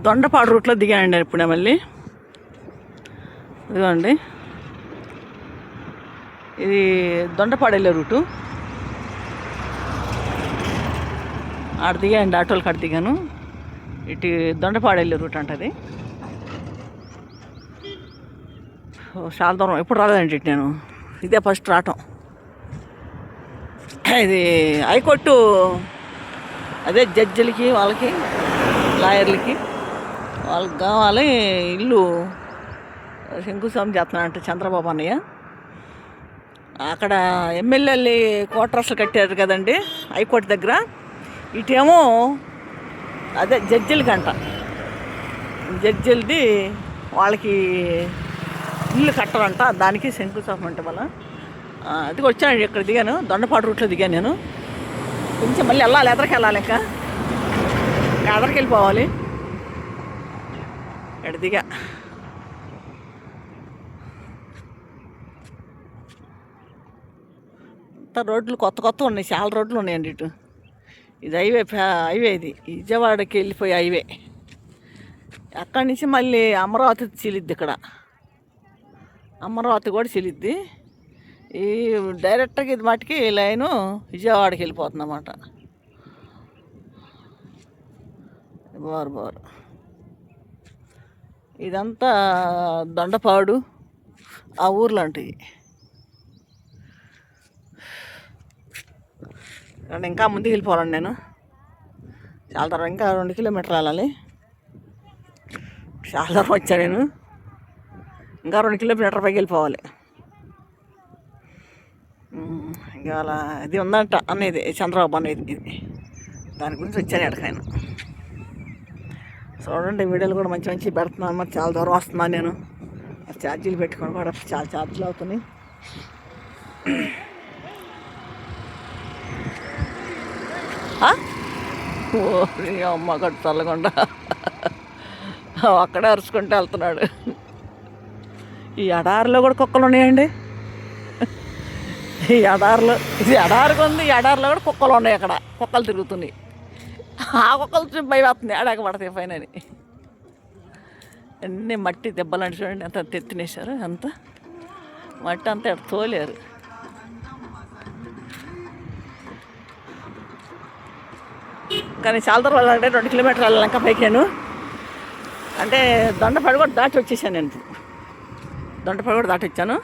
దొండపాడు రూట్లో దిగానండి ఇప్పుడే మళ్ళీ. ఇదిగోండి, ఇది దొండపాడు వెళ్ళే రూటు. ఆడ దిగానండి, ఆటోలు కాడ దిగాను. ఇటు దొండపాడు వెళ్ళే రూట్ అంటది. చాలా దూరం ఎప్పుడు రాలేదండి ఇటు నేను, ఇదే ఫస్ట్ రావటం. ఇది హైకోర్టు, అదే జడ్జిలకి వాళ్ళకి లాయర్లకి వాళ్ళకి కావాలి ఇల్లు శంకుస్థాపన చేస్తున్నానంట చంద్రబాబు అన్నయ్య. అక్కడ ఎమ్మెల్యేలు క్వార్టర్స్లు కట్టారు కదండి హైకోర్టు దగ్గర. ఇటేమో అదే జడ్జిలకంట, జడ్జిలది వాళ్ళకి ఇల్లు కట్టాలంట, దానికి శంకుస్థాపన అంటే వాళ్ళ. అది వచ్చానండి, ఇక్కడ దిగాను, దొండపాడు రూట్లో దిగాను నేను. కొంచెం మళ్ళీ వెళ్ళాలి, ఎదరికి వెళ్ళాలి, ఇంకా ఎదరికి వెళ్ళిపోవాలి. ఇక్కడ దిగా. అంతా రోడ్లు కొత్త కొత్త ఉన్నాయి, చాలా రోడ్లు ఉన్నాయండి ఇటు. ఇది హైవే ఇది విజయవాడకి వెళ్ళిపోయే హైవే. అక్కడి నుంచి మళ్ళీ అమరావతి చీలిద్ది, ఇక్కడ అమరావతి కూడా చీలిద్ది. ఈ డైరెక్ట్గా ఇది మటుకి లైను విజయవాడకి వెళ్ళిపోతుంది అన్నమాట. బారు ఇదంతా దొండపాడు ఆ ఊర్లు అంటాయి. ఇంకా ముందుకు వెళ్ళిపోవాలండి నేను, చాలా దూరం, ఇంకా 2 కిలోమీటర్లు వెళ్ళాలి. చాలా దూరం వచ్చా నేను, ఇంకా 2 కిలోమీటర్ల పైకి వెళ్ళిపోవాలి. ఇంకా అలా ఇది ఉందంట అనేది చంద్రబాబు అనేది, ఇది దాని గురించి వచ్చాను ఎక్కడికి నేను. చూడండి, వీడియోలు కూడా మంచి మంచి పెడుతున్నాను. మరి చాలా దూరం వస్తున్నాను నేను, ఛార్జీలు పెట్టుకొని కూడా చాలా ఛార్జీలు అవుతున్నాయి. అమ్మ గట్టు చల్లకుండా అక్కడే అరుచుకుంటూ వెళ్తున్నాడు. ఈ ఎడారిలో కూడా కుక్కలు ఉన్నాయండి, ఈ ఎడారిలో, ఇది ఎడారికి ఉంది, ఈ ఎడారిలో కూడా కుక్కలు ఉన్నాయి. అక్కడ కుక్కలు తిరుగుతున్నాయి, ఆ కుక్కలు భయం వస్తుంది, ఎడాక పడతాయి పైన. అన్నీ మట్టి దెబ్బలాంటి చూడండి, అంత తెత్తినేశారు, అంత మట్టి అంతా తోలేరు. కానీ చాలా దూరం వెళ్ళాలంటే 2 కిలోమీటర్లు వెళ్ళాలి ఇంకా పైకాను. అంటే దొండపాడు కూడా దాటి వచ్చేసాను నేను, దొండపాడు కూడా దాటి వచ్చాను.